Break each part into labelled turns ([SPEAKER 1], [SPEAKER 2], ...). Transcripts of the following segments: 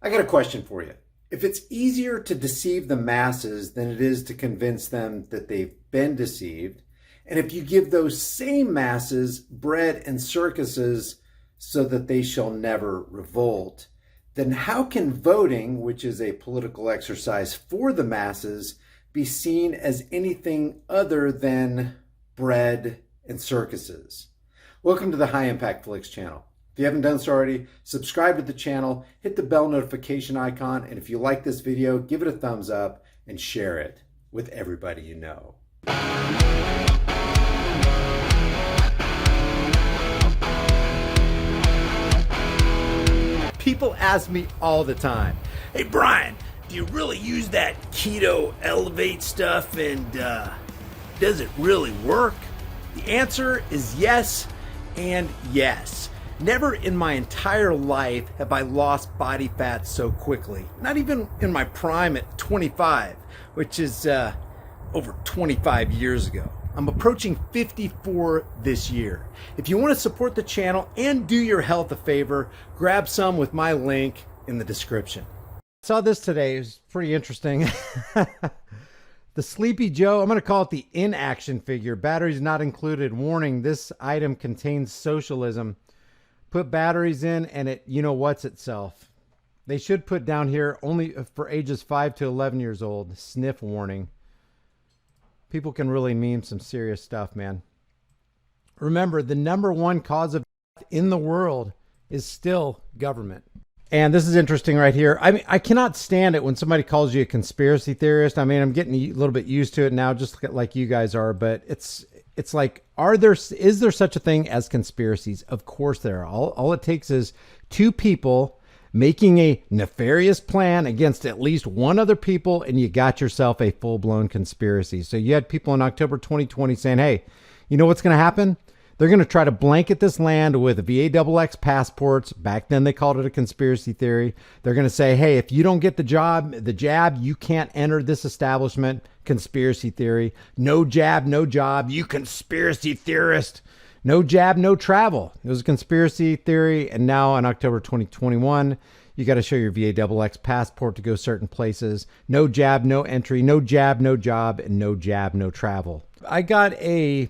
[SPEAKER 1] I got a question for you. If it's easier to deceive the masses than it is to convince them that they've been deceived, and if you give those same masses bread and circuses so that they shall never revolt, then how can voting, which is a political exercise for the masses, be seen as anything other than bread and circuses? Welcome to the High Impact Flicks channel. If you haven't done so already, subscribe to the channel, hit the bell notification icon, and if you like this video, give it a thumbs up and share it with everybody you know. People ask me all the time,
[SPEAKER 2] Hey Brian, do you really use that keto elevate stuff and does it really work?
[SPEAKER 1] the answer is yes and yes. Never in my entire life have I lost body fat so quickly. Not even in my prime at 25, which is over 25 years ago. I'm approaching 54 this year. If you want to support the channel and do your health a favor, grab some with my link in the description. I saw this today. It was pretty interesting. The Sleepy Joe, I'm going to call it the inaction figure. Batteries not included. Warning, this item contains socialism. Put batteries in and it you-know-what's itself. They should put down here only for ages 5 to 11 years old. Sniff warning. People can really meme some serious stuff, man. Remember, the #1 cause of death in the world is still government. And this is interesting right here. I mean, I cannot stand it when somebody calls you a conspiracy theorist. I mean, I'm getting a little bit used to it now, just like you guys are. But it's like, is there such a thing as conspiracies? Of course there are. All it takes is two people making a nefarious plan against at least one other people, and you got yourself a full-blown conspiracy. So you had people in October 2020 saying, hey, you know what's going to happen? They're going to try to blanket this land with VAXX passports. Back then they called it a conspiracy theory. They're going to say, hey, if you don't get the jab, you can't enter this establishment. Conspiracy theory. No jab, no job. You conspiracy theorist. No jab, no travel. It was a conspiracy theory. And now in October 2021, you got to show your VAXX passport to go certain places. No jab, no entry. No jab, no job. And no jab, no travel. I got a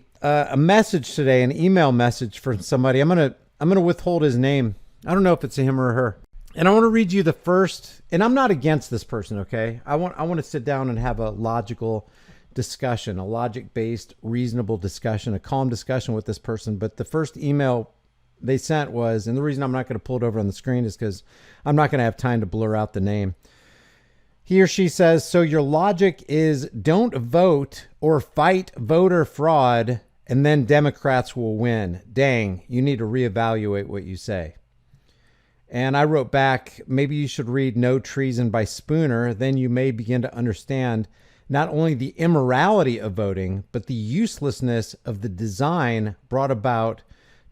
[SPEAKER 1] message today, an email message from somebody. I'm gonna withhold his name. I don't know if it's a him or a her. And I want to read you the first, and I'm not against this person, okay? I want to sit down and have a logical discussion, a logic-based, reasonable discussion, a calm discussion with this person. But the first email they sent was, and the reason I'm not going to pull it over on the screen is because I'm not going to have time to blur out the name. He or she says, so your logic is don't vote or fight voter fraud, and then Democrats will win. Dang, you need to reevaluate what you say. And I wrote back, maybe you should read No Treason by Spooner. Then you may begin to understand not only the immorality of voting, but the uselessness of the design brought about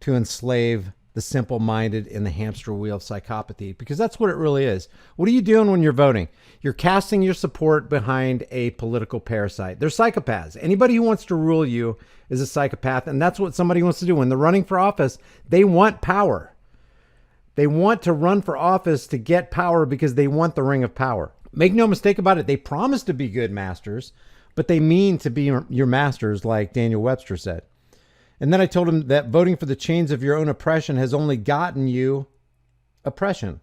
[SPEAKER 1] to enslave the simple-minded in the hamster wheel of psychopathy, because that's what it really is. What are you doing when you're voting? You're casting your support behind a political parasite. They're psychopaths. Anybody who wants to rule you is a psychopath, and that's what somebody wants to do. When they're running for office, they want power. They want to run for office to get power because they want the ring of power. Make no mistake about it. They promise to be good masters, but they mean to be your masters, like Daniel Webster said. And then I told him that voting for the chains of your own oppression has only gotten you oppression.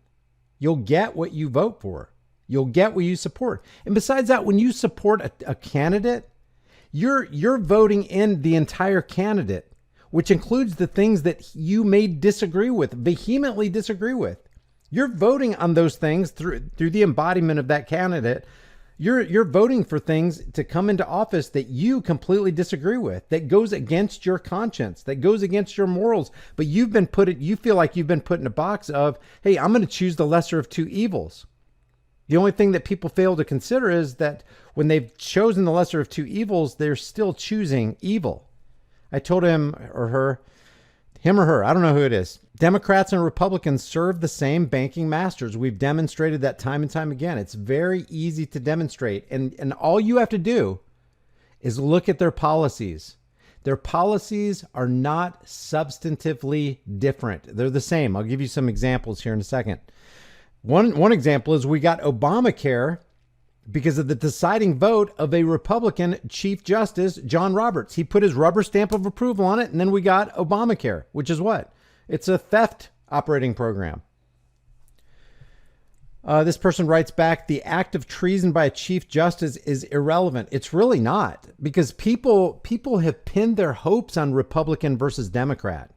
[SPEAKER 1] You'll get what you vote for. You'll get what you support. And besides that, when you support a candidate, you're voting in the entire candidate, which includes the things that you may disagree with, vehemently disagree with. You're voting on those things through the embodiment of that candidate. You're voting for things to come into office that you completely disagree with, that goes against your conscience, that goes against your morals. But you feel like you've been put in a box of, hey, I'm going to choose the lesser of two evils. The only thing that people fail to consider is that when they've chosen the lesser of two evils, they're still choosing evil. I told him or her, I don't know who it is. Democrats and Republicans serve the same banking masters. We've demonstrated that time and time again. It's very easy to demonstrate. And all you have to do is look at their policies. Their policies are not substantively different. They're the same. I'll give you some examples here in a second. One example is we got Obamacare because of the deciding vote of a Republican Chief Justice, John Roberts. He put his rubber stamp of approval on it, and then we got Obamacare, which is what? It's a theft operating program. This person writes back, the act of treason by a Chief Justice is irrelevant. It's really not, because people have pinned their hopes on Republican versus Democrat.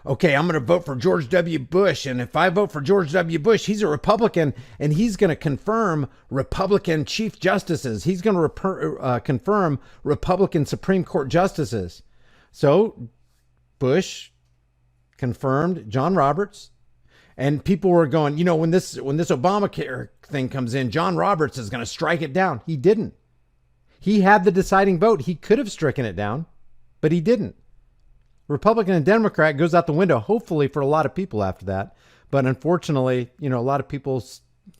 [SPEAKER 1] Okay, I'm going to vote for George W. Bush, and if I vote for George W. Bush, he's a Republican, and he's going to confirm Republican Chief Justices. He's going to confirm Republican Supreme Court justices. So Bush confirmed John Roberts. And people were going, you know, when this Obamacare thing comes in, John Roberts is going to strike it down. He didn't. He had the deciding vote. He could have stricken it down, but he didn't. Republican and Democrat goes out the window, hopefully for a lot of people after that. But unfortunately, you know, a lot of people,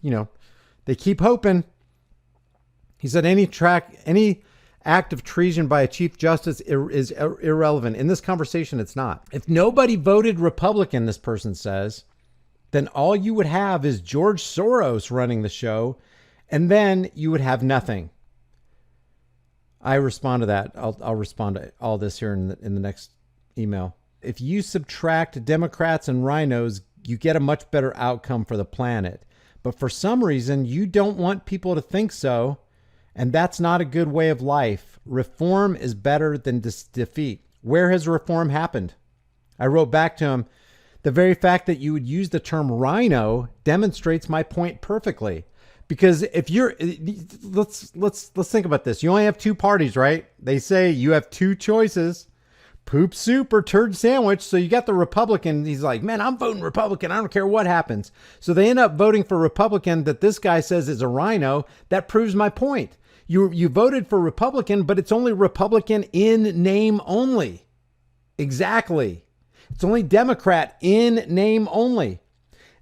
[SPEAKER 1] you know, they keep hoping. He said any act of treason by a Chief Justice is irrelevant. In this conversation, it's not. If nobody voted Republican, this person says, then all you would have is George Soros running the show, and then you would have nothing. I respond to that. I'll respond to all this here in the next email. If you subtract Democrats and rhinos, you get a much better outcome for the planet. But for some reason, you don't want people to think so, and that's not a good way of life. Reform is better than defeat. Where has reform happened? I wrote back to him, the very fact that you would use the term rhino demonstrates my point perfectly. Because if you're, let's think about this. You only have two parties, right? They say you have two choices, poop soup or turd sandwich. So you got the Republican. He's like, man, I'm voting Republican. I don't care what happens. So they end up voting for Republican that this guy says is a rhino. That proves my point. You voted for Republican, but it's only Republican in name only. Exactly. It's only Democrat in name only.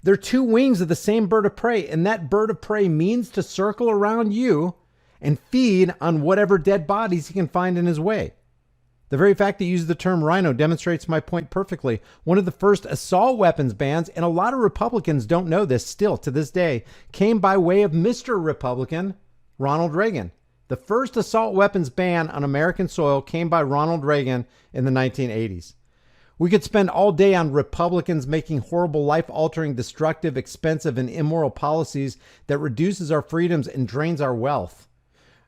[SPEAKER 1] They're two wings of the same bird of prey, and that bird of prey means to circle around you and feed on whatever dead bodies he can find in his way. The very fact that you use the term rhino demonstrates my point perfectly. One of the first assault weapons bans, and a lot of Republicans don't know this still to this day, came by way of Mr. Republican, Ronald Reagan. The first assault weapons ban on American soil came by Ronald Reagan in the 1980s. We could spend all day on Republicans making horrible, life-altering, destructive, expensive, and immoral policies that reduces our freedoms and drains our wealth.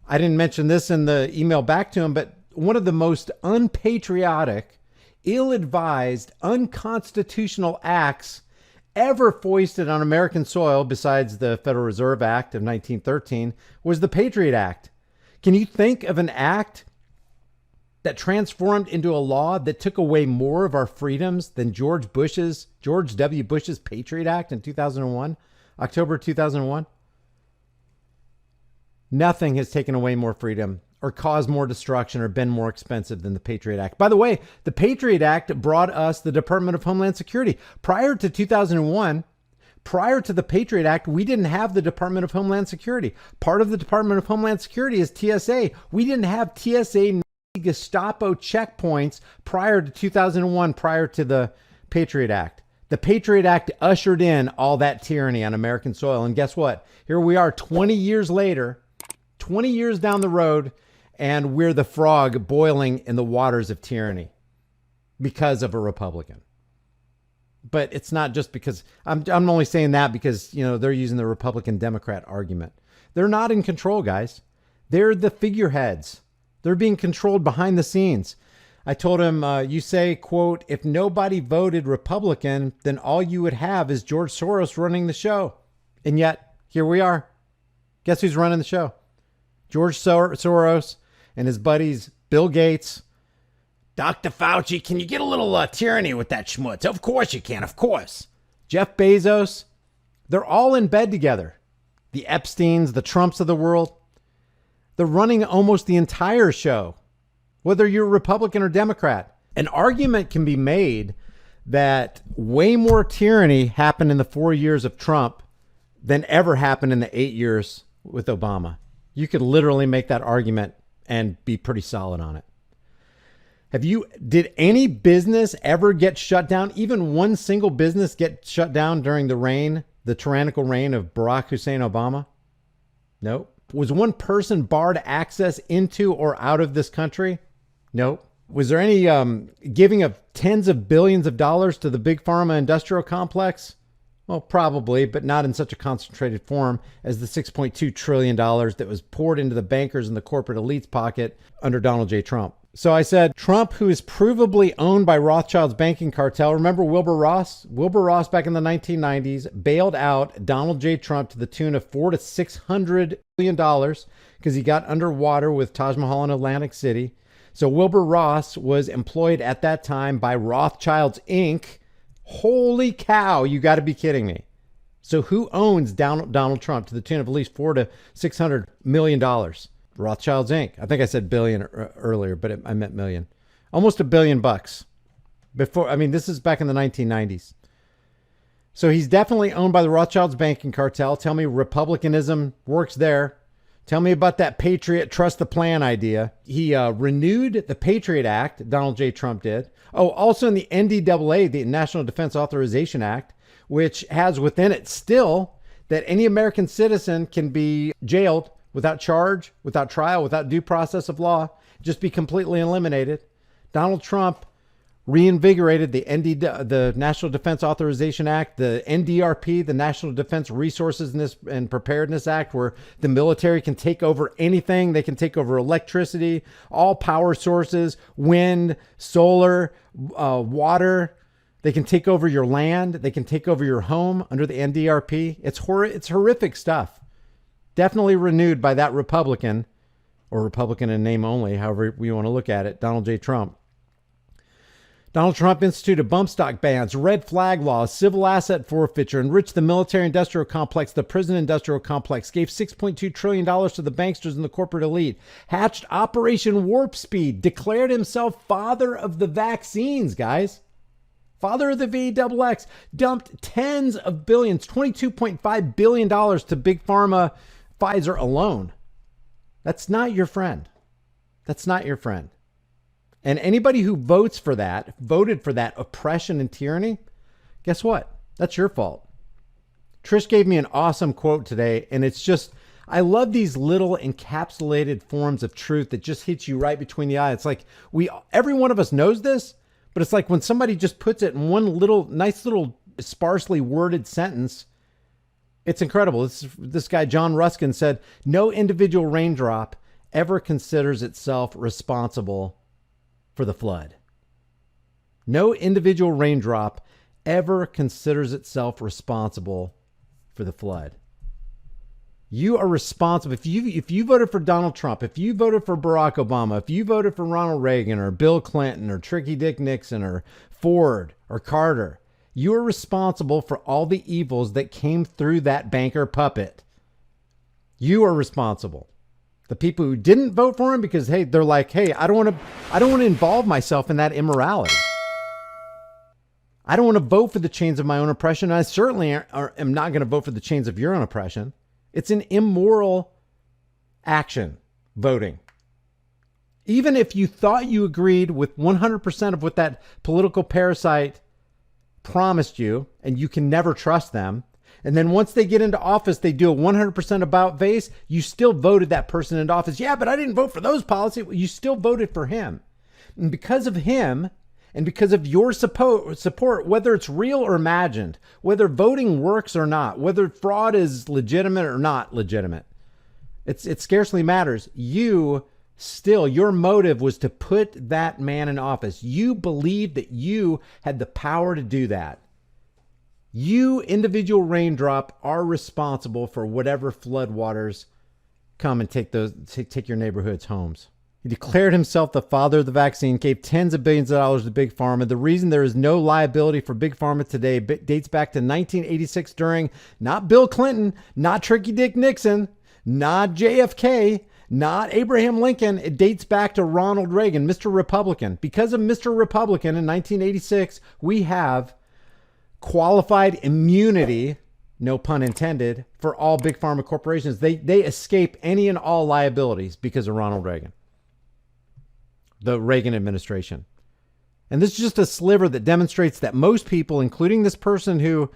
[SPEAKER 1] I didn't mention this in the email back to him, but one of the most unpatriotic, ill-advised, unconstitutional acts ever foisted on American soil, besides the Federal Reserve Act of 1913, was the Patriot Act. Can you think of an act that transformed into a law that took away more of our freedoms than George W. Bush's Patriot Act in 2001, October 2001? Nothing has taken away more freedom or caused more destruction or been more expensive than the Patriot Act. By the way, the Patriot Act brought us the Department of Homeland Security. Prior to 2001, prior to the Patriot Act, we didn't have the Department of Homeland Security. Part of the Department of Homeland Security is TSA. We didn't have TSA Gestapo checkpoints prior to 2001, prior to the Patriot Act. The Patriot Act ushered in all that tyranny on American soil. And guess what? Here we are 20 years later, 20 years down the road, and we're the frog boiling in the waters of tyranny because of a Republican. But it's not just because I'm only saying that because, you know, they're using the Republican Democrat argument. They're not in control, guys. They're the figureheads. They're being controlled behind the scenes. I told him, you say, quote, if nobody voted Republican, then all you would have is George Soros running the show. And yet, here we are. Guess who's running the show? George Soros and his buddies, Bill Gates.
[SPEAKER 2] Dr. Fauci, can you get a little tyranny with that schmutz? Of course you can, of course.
[SPEAKER 1] Jeff Bezos. They're all in bed together. The Epsteins, the Trumps of the world. They're running almost the entire show, whether you're Republican or Democrat. An argument can be made that way more tyranny happened in the 4 years of Trump than ever happened in the 8 years with Obama. You could literally make that argument and be pretty solid on it. Did any business ever get shut down? Even one single business get shut down during the reign
[SPEAKER 3] The tyrannical reign of Barack Hussein Obama? Nope. Was one person barred access into or out of this country? Nope. Was there any giving of tens of billions of dollars to the big pharma industrial complex? Well, probably, but not in such a concentrated form as the $6.2 trillion that was poured into the bankers and the corporate elite's pocket under Donald J. Trump. So I said, Trump, who is provably owned by Rothschild's banking cartel. Remember Wilbur Ross? Wilbur Ross back in the 1990s bailed out Donald J. Trump to the tune of $400 to $600 million because he got underwater with Taj Mahal in Atlantic City. So Wilbur Ross was employed at that time by Rothschild's Inc. Holy cow, you got to be kidding me. So who owns Donald Trump to the tune of at least $400 to $600 million? Rothschild's Inc. I think I said billion earlier, but I meant million. Almost $1 billion bucks. Before, I mean, this is back in the 1990s. So he's definitely owned by the Rothschild's banking cartel. Tell me Republicanism works there. Tell me about that Patriot Trust the Plan idea. He renewed the Patriot Act, Donald J. Trump did. Oh, also in the NDAA, the National Defense Authorization Act, which has within it still that any American citizen can be jailed without charge, without trial, without due process of law, just be completely eliminated. Donald Trump reinvigorated the National Defense Authorization Act, the NDRP, the National Defense Resources and Preparedness Act, where the military can take over anything. They can take over electricity, all power sources, wind, solar, water. They can take over your land. They can take over your home under the NDRP. It's horrific stuff. Definitely renewed by that Republican, or Republican in name only, however we want to look at it, Donald J. Trump. Donald Trump instituted bump stock bans, red flag laws, civil asset forfeiture, enriched the military-industrial complex, the prison-industrial complex, gave $6.2 trillion to the banksters and the corporate elite, hatched Operation Warp Speed, declared himself father of the vaccines, guys. Father of the VXXX, dumped tens of billions, $22.5 billion to Big Pharma, Pfizer alone. That's not your friend. That's not your friend. And anybody who voted for that oppression and tyranny, guess what? That's your fault. Trish gave me an awesome quote today, and it's just, I love these little encapsulated forms of truth that just hits you right between the eyes. It's like every one of us knows this, but it's like when somebody just puts it in one nice little sparsely worded sentence, it's incredible. This guy, John Ruskin, said, no individual raindrop ever considers itself responsible for the flood. No individual raindrop ever considers itself responsible for the flood. You are responsible. If you voted for Donald Trump, if you voted for Barack Obama, if you voted for Ronald Reagan or Bill Clinton or Tricky Dick Nixon or Ford or Carter, you are responsible for all the evils that came through that banker puppet. You are responsible. The people who didn't vote for him because, hey, they're like, hey, I don't want to involve myself in that immorality. I don't want to vote for the chains of my own oppression. I certainly am not going to vote for the chains of your own oppression. It's an immoral action, voting. Even if you thought you agreed with 100% of what that political parasite promised you, and you can never trust them, and then once they get into office, they do a 100% about face, you still voted that person into office. Yeah, but I didn't vote for those policies. You still voted for him. And because of him, and because of your support, whether it's real or imagined, whether voting works or not, whether fraud is legitimate or not legitimate, it scarcely matters. Your motive was to put that man in office. You believed that you had the power to do that. You, individual raindrop, are responsible for whatever floodwaters come and take your neighborhood's homes. He declared himself the father of the vaccine, gave tens of billions of dollars to Big Pharma. The reason there is no liability for Big Pharma today dates back to 1986 during not Bill Clinton, not Tricky Dick Nixon, not JFK, not Abraham Lincoln. It dates back to Ronald Reagan, Mr. Republican. Because of Mr. Republican in 1986, we have qualified immunity, no pun intended, for all Big Pharma corporations. They escape any and all liabilities because of Ronald Reagan, the Reagan administration. And this is just a sliver that demonstrates that most people, including this person who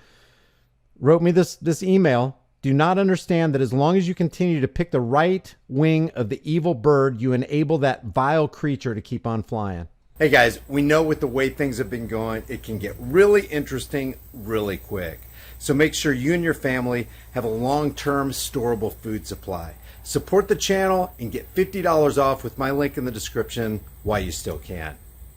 [SPEAKER 3] wrote me this email. Do not understand that as long as you continue to pick the right wing of the evil bird, you enable that vile creature to keep on flying.
[SPEAKER 1] Hey guys, we know with the way things have been going, it can get really interesting really quick. So make sure you and your family have a long-term storable food supply. Support the channel and get $50 off with my link in the description while you still can.